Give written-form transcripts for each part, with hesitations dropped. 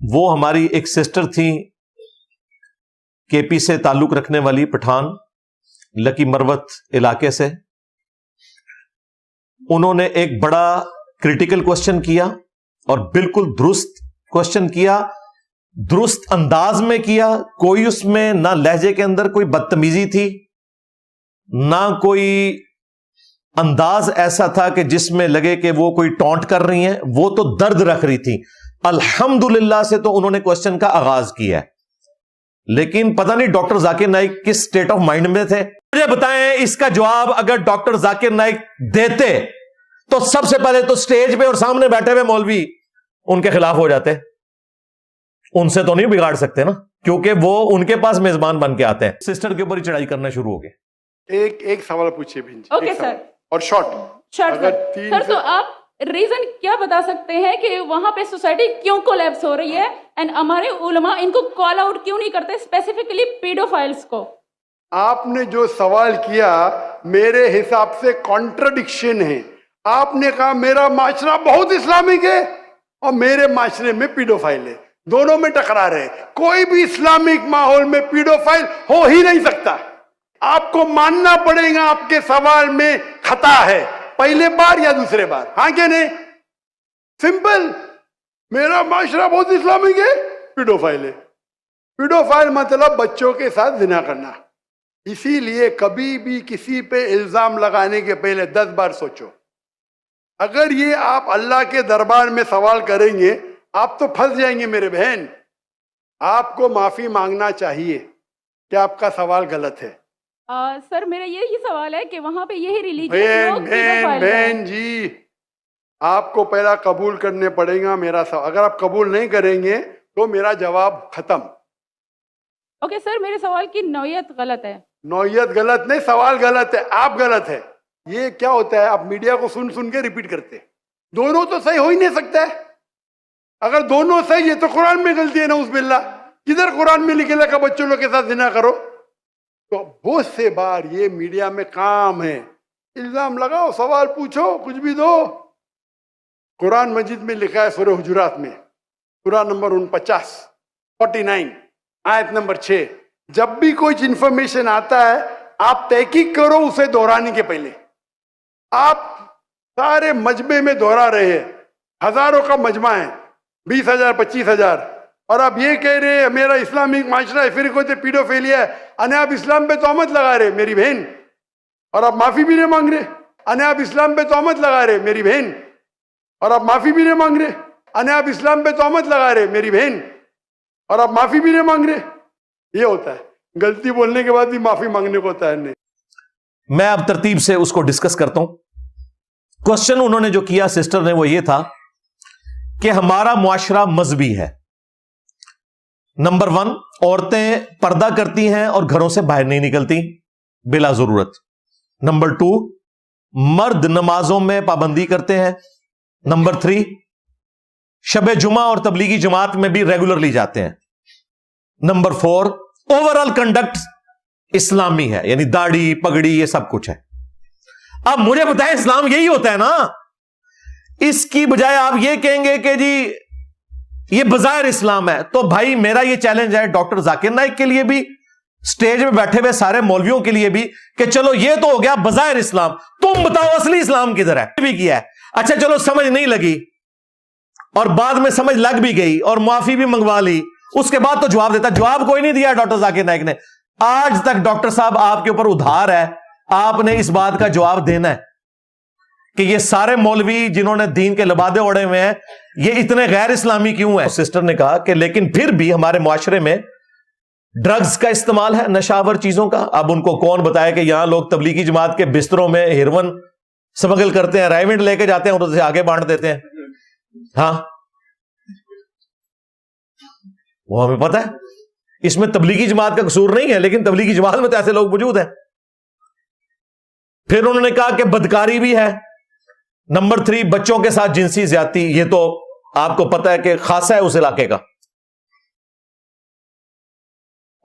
وہ ہماری ایک سسٹر تھی کے پی سے تعلق رکھنے والی، پٹھان لکی مروت علاقے سے. انہوں نے ایک بڑا کریٹیکل کوشچن کیا اور بالکل درست کوشچن کیا، درست انداز میں کیا. کوئی اس میں نہ لہجے کے اندر کوئی بدتمیزی تھی، نہ کوئی انداز ایسا تھا کہ جس میں لگے کہ وہ کوئی ٹونٹ کر رہی ہیں. وہ تو درد رکھ رہی تھی. الحمدللہ سے تو انہوں نے کوشچن کا آغاز کیا ہے، لیکن پتہ نہیں ڈاکٹر ذاکر نائک کس سٹیٹ آف مائنڈ میں تھے. مجھے بتائیں اس کا جواب اگر ڈاکٹر ذاکر نائک دیتے تو سب سے پہلے تو سٹیج پہ اور سامنے بیٹھے ہوئے مولوی ان کے خلاف ہو جاتے. ان سے تو نہیں بگاڑ سکتے نا، کیونکہ وہ ان کے پاس میزبان بن کے آتے ہیں. سسٹر کے اوپر ہی چڑھائی کرنا شروع ہو گئے. ایک سوال پوچھیے بہن جی. Okay sir. اور شارٹ سر تو آپ ریزن کیا بتا سکتے ہیں کہ وہاں پہ سوسائٹی کیوں کولیپس ہو رہی ہے، اینڈ ہمارے علماء ان کو کال آؤٹ کیوں نہیں کرتے، اسپیسیفکلی پیڈوفائلز کو؟ آپ نے جو سوال کیا میرے حساب سے کانٹرڈکشن ہے. آپ نے کہا میرا معاشرہ بہت اسلامک ہے اور میرے معاشرے میں پیڈوفائل ہے. دونوں میں ٹکرا رہے. کوئی بھی اسلامک ماحول میں پیڈوفائل ہو ہی نہیں سکتا. آپ کو ماننا پڑے گا آپ کے سوال میں خطا ہے، پہلے بار یا دوسرے بار. ہاں کہ نہیں؟ سمپل. میرا معاشرہ بہت اسلامک ہے، پیڈوفائل ہے. پیڈوفائل مطلب بچوں کے ساتھ زنا کرنا. اسی لیے کبھی بھی کسی پہ الزام لگانے کے پہلے 10 بار سوچو. اگر یہ آپ اللہ کے دربار میں سوال کریں گے آپ تو پھنس جائیں گے میرے بہن. آپ کو معافی مانگنا چاہیے کہ آپ کا سوال غلط ہے. سر میرا یہی سوال ہے کہ وہاں پہ یہی ریلیجن بہن جی آپ کو پہلا قبول کرنے پڑے گا میرا سوال. اگر آپ قبول نہیں کریں گے تو میرا جواب ختم. اوکے سر، میرے سوال کی نوعیت غلط ہے. نوعیت غلط نہیں، سوال غلط ہے، آپ غلط ہے. یہ کیا ہوتا ہے، آپ میڈیا کو سن سن کے ریپیٹ کرتے. دونوں تو صحیح ہو ہی نہیں سکتا ہے. اگر دونوں صحیح ہے تو قرآن میں غلطی ہے، نعوذ باللہ. کدھر قرآن میں لکھے لگا بچوں لوگ کے ساتھ زنا کرو؟ تو بہت سے بار یہ میڈیا میں کام ہے، الزام لگاؤ، سوال پوچھو، کچھ بھی دو. قرآن مجید میں لکھا ہے سورہ حجرات میں، سورہ نمبر 49 آیت نمبر 6، جب بھی کوئی انفارمیشن آتا ہے آپ تحقیق کرو اسے دہرانے کے پہلے. آپ سارے مجمع میں دہرا رہے ہیں، ہزاروں کا مجمع ہے، 20,000 25,000، اور آپ یہ کہہ رہے ہیں میرا اسلامک معاشرہ ہے، پھر کوئی پیڈوفیلیا ہے، انہیں آپ اسلام پہ تہمت لگا رہے میری بہن، اور آپ معافی بھی نہیں مانگ رہے. انہیں آپ اسلام پہ تہمت لگا رہے میری بہن، اور آپ معافی بھی نہیں مانگ رہے. انہیں آپ اسلام پہ تہمت لگا رہے میری بہن، اور آپ معافی بھی نہیں مانگ رہے. یہ ہوتا ہے، غلطی بولنے کے بعد بھی معافی مانگنے کو ہوتا ہے. نہیں، میں اب ترتیب سے اس کو ڈسکس کرتا ہوں. کوشچن انہوں نے جو کیا سسٹر نے وہ یہ تھا کہ ہمارا معاشرہ مذہبی ہے. نمبر 1، عورتیں پردہ کرتی ہیں اور گھروں سے باہر نہیں نکلتی بلا ضرورت. نمبر 2، مرد نمازوں میں پابندی کرتے ہیں. نمبر 3، شب جمعہ اور تبلیغی جماعت میں بھی ریگولرلی جاتے ہیں. نمبر 4، اوور آل کنڈکٹ اسلامی ہے، یعنی داڑھی پگڑی یہ سب کچھ ہے. اب مجھے بتائیں اسلام یہی ہوتا ہے نا؟ اس کی بجائے آپ یہ کہیں گے کہ جی یہ بظاہر اسلام ہے. تو بھائی میرا یہ چیلنج ہے ڈاکٹر ذاکر نائک کے لیے بھی، سٹیج میں بیٹھے ہوئے سارے مولویوں کے لیے بھی، کہ چلو یہ تو ہو گیا بظاہر اسلام، تم بتاؤ اصلی اسلام کدھر ہے؟ بھی کیا ہے. اچھا چلو سمجھ نہیں لگی اور بعد میں سمجھ لگ بھی گئی اور معافی بھی منگوا لی، اس کے بعد تو جواب دیتا. جواب کوئی نہیں دیا ڈاکٹر ذاکر نائک نے. آج تک ڈاکٹر صاحب آپ کے اوپر ادھار ہے، آپ نے اس بات کا جواب دینا ہے کہ یہ سارے مولوی جنہوں نے دین کے لبادے اوڑے ہوئے ہیں یہ اتنے غیر اسلامی کیوں ہیں؟ سسٹر نے کہا کہ لیکن پھر بھی ہمارے معاشرے میں ڈرگز کا استعمال ہے، نشاور چیزوں کا. اب ان کو کون بتایا کہ یہاں لوگ تبلیغی جماعت کے بستروں میں ہیروئن سمگل کرتے ہیں، رائمنڈ لے کے جاتے ہیں اور اسے آگے بانٹ دیتے ہیں. ہاں وہ ہمیں پتہ ہے. اس میں تبلیغی جماعت کا قصور نہیں ہے، لیکن تبلیغی جماعت میں تو ایسے لوگ موجود ہیں. پھر انہوں نے کہا کہ بدکاری بھی ہے. نمبر 3، بچوں کے ساتھ جنسی زیادتی، یہ تو آپ کو پتہ ہے کہ خاصہ ہے اس علاقے کا.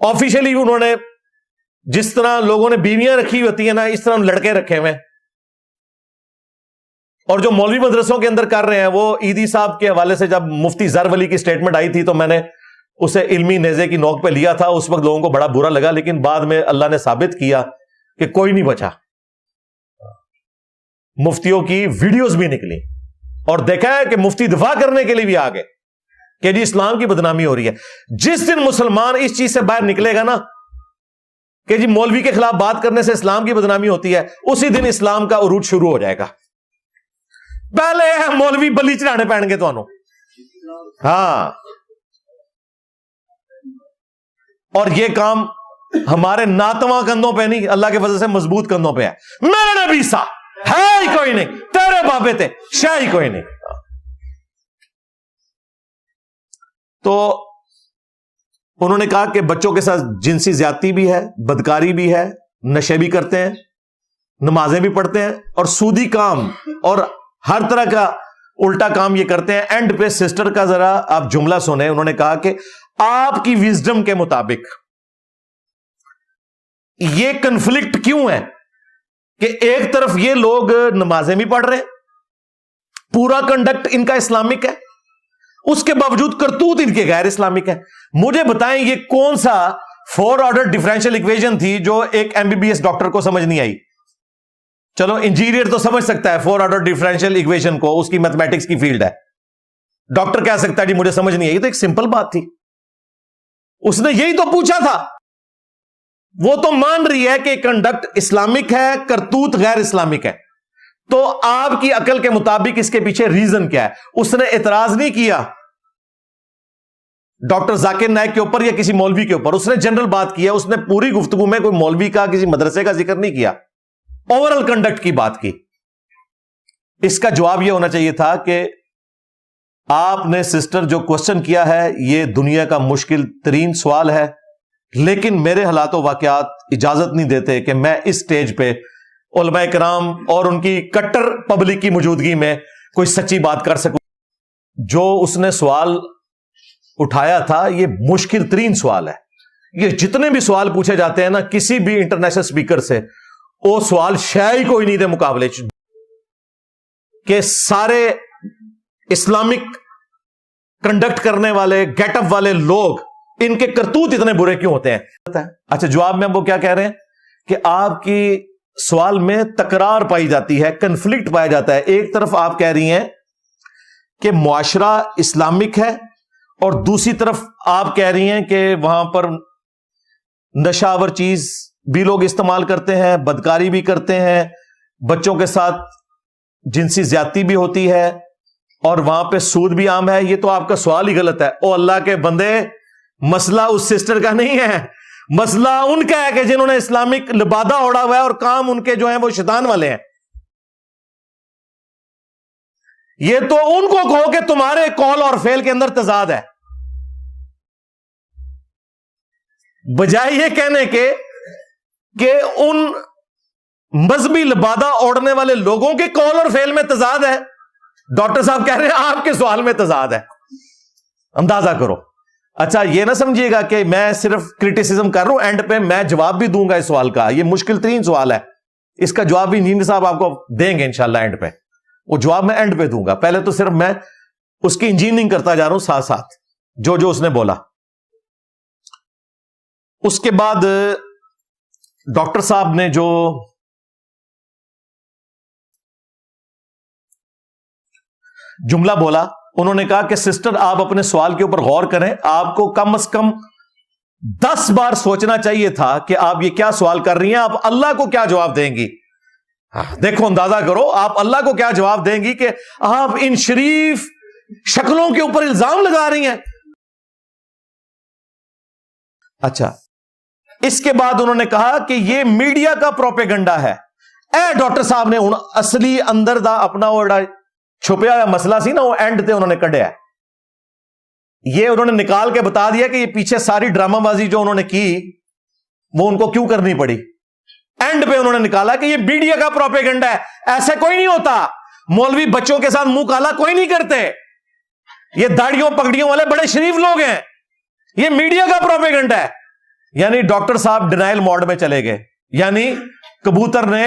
آفیشلی انہوں نے جس طرح لوگوں نے بیویاں رکھی ہوتی ہیں نا، اس طرح لڑکے رکھے ہوئے. اور جو مولوی مدرسوں کے اندر کر رہے ہیں وہ عیدی صاحب کے حوالے سے جب مفتی ظر ولی کی سٹیٹمنٹ آئی تھی تو میں نے اسے علمی نیزے کی نوک پہ لیا تھا. اس وقت لوگوں کو بڑا برا لگا, لیکن بعد میں اللہ نے ثابت کیا کہ کوئی نہیں بچا. مفتیوں کی ویڈیوز بھی نکلی اور دیکھا ہے کہ مفتی دفاع کرنے کے لیے بھی آگے کہ جی اسلام کی بدنامی ہو رہی ہے. جس دن مسلمان اس چیز سے باہر نکلے گا نا کہ جی مولوی کے خلاف بات کرنے سے اسلام کی بدنامی ہوتی ہے, اسی دن اسلام کا عروج شروع ہو جائے گا. پہلے مولوی بلی چڑھانے پہن گے تو آنو. ہاں, اور یہ کام ہمارے ناتواں کندھوں پہ نہیں, اللہ کے فضل سے مضبوط کندھوں پہ ہے. میرے نبی سا ہے ہی کوئی نہیں, تیرے بابے تھے شاہ ہی کوئی نہیں. تو انہوں نے کہا کہ بچوں کے ساتھ جنسی زیادتی بھی ہے, بدکاری بھی ہے, نشے بھی کرتے ہیں, نمازیں بھی پڑھتے ہیں, اور سودی کام اور ہر طرح کا الٹا کام یہ کرتے ہیں. اینڈ پہ سسٹر کا ذرا آپ جملہ سنیں. انہوں نے کہا کہ آپ کی وزڈم کے مطابق یہ کنفلکٹ کیوں ہے کہ ایک طرف یہ لوگ نمازیں بھی پڑھ رہے ہیں, پورا کنڈکٹ ان کا اسلامک ہے, اس کے باوجود کرتوت ان کے غیر اسلامک ہے. مجھے بتائیں یہ کون سا 4 آرڈر ڈفرینشیل ایکویژن تھی جو ایک MBBS ڈاکٹر کو سمجھ نہیں آئی. چلو انجینئر تو سمجھ سکتا ہے 4 آرڈر ڈفرینشیل ایکویژن کو, اس کی میتھمیٹکس کی فیلڈ ہے. ڈاکٹر کہہ سکتا ہے جی مجھے سمجھ نہیں آئی. تو ایک سمپل بات تھی, اس نے یہی تو پوچھا تھا. وہ تو مان رہی ہے کہ کنڈکٹ اسلامک ہے, کرتوت غیر اسلامک ہے. تو آپ کی عقل کے مطابق اس کے پیچھے ریزن کیا ہے؟ اس نے اعتراض نہیں کیا ڈاکٹر ذاکر نائک کے اوپر یا کسی مولوی کے اوپر, اس نے جنرل بات کی ہے. اس نے پوری گفتگو میں کوئی مولوی کا کسی مدرسے کا ذکر نہیں کیا, اوورال کنڈکٹ کی بات کی. اس کا جواب یہ ہونا چاہیے تھا کہ آپ نے سسٹر جو کوشچن کیا ہے یہ دنیا کا مشکل ترین سوال ہے, لیکن میرے حالات و واقعات اجازت نہیں دیتے کہ میں اس سٹیج پہ علماء کرام اور ان کی کٹر پبلک کی موجودگی میں کوئی سچی بات کر سکوں. جو اس نے سوال اٹھایا تھا یہ مشکل ترین سوال ہے. یہ جتنے بھی سوال پوچھے جاتے ہیں نا کسی بھی انٹرنیشنل اسپیکر سے, وہ سوال شاید کوئی نہیں دے مقابلے کہ سارے اسلامک کنڈکٹ کرنے والے گیٹ اپ والے لوگ ان کے کرتوت اتنے برے کیوں ہوتے ہیں. اچھا, جواب میں وہ کیا کہہ رہے ہیں کہ آپ کی سوال میں تکرار پائی جاتی ہے, کنفلکٹ پایا جاتا ہے. ایک طرف آپ کہہ رہی ہیں کہ معاشرہ اسلامک ہے, اور دوسری طرف آپ کہہ رہی ہیں کہ وہاں پر نشہ آور چیز بھی لوگ استعمال کرتے ہیں, بدکاری بھی کرتے ہیں, بچوں کے ساتھ جنسی زیادتی بھی ہوتی ہے, اور وہاں پہ سود بھی عام ہے. یہ تو آپ کا سوال ہی غلط ہے. او اللہ کے بندے, مسئلہ اس سسٹر کا نہیں ہے, مسئلہ ان کا ہے کہ جنہوں نے اسلامک لبادہ اوڑا ہوا ہے اور کام ان کے جو ہیں وہ شیطان والے ہیں. یہ تو ان کو کہو کہ تمہارے قول اور فعل کے اندر تضاد ہے, بجائے یہ کہنے کے کہ ان مذہبی لبادہ اوڑھنے والے لوگوں کے قول اور فعل میں تضاد ہے. ڈاکٹر صاحب کہہ رہے ہیں آپ کے سوال میں تضاد ہے. اندازہ کرو. اچھا, یہ نہ سمجھیے گا کہ میں صرف کرٹیسزم کر رہا ہوں, اینڈ پہ میں جواب بھی دوں گا اس سوال کا. یہ مشکل ترین سوال ہے, اس کا جواب بھی انجینئر صاحب آپ کو دیں گے انشاءاللہ اینڈ پہ. وہ جواب میں اینڈ پہ دوں گا, پہلے تو صرف میں اس کی انجینئرنگ کرتا جا رہا ہوں ساتھ ساتھ جو اس نے بولا. اس کے بعد ڈاکٹر صاحب نے جو جملہ بولا, انہوں نے کہا کہ سسٹر آپ اپنے سوال کے اوپر غور کریں, آپ کو کم از کم 10 بار سوچنا چاہیے تھا کہ آپ یہ کیا سوال کر رہی ہیں, آپ اللہ کو کیا جواب دیں گی. دیکھو اندازہ کرو, آپ اللہ کو کیا جواب دیں گی کہ آپ ان شریف شکلوں کے اوپر الزام لگا رہی ہیں. اچھا, اس کے بعد انہوں نے کہا کہ یہ میڈیا کا پروپیگنڈا ہے. اے ڈاکٹر صاحب نے اصلی اندر دا اپنا وہ چھپیا ہوا مسئلہ سی نا, وہ اینڈ تے انہوں نے کڈیا. یہ انہوں نے نکال کے بتا دیا کہ یہ پیچھے ساری ڈرامہ بازی جو انہوں نے کی وہ ان کو کیوں کرنی پڑی. اینڈ پہ انہوں نے نکالا کہ یہ میڈیا کا پروپیگنڈا ہے, ایسے کوئی نہیں ہوتا. مولوی بچوں کے ساتھ منہ کالا کوئی نہیں کرتے, یہ داڑھیوں پگڑیوں والے بڑے شریف لوگ ہیں, یہ میڈیا کا پروپیگنڈا ہے. یعنی ڈاکٹر صاحب ڈینائل موڈ میں چلے گئے, یعنی کبوتر نے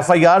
FIR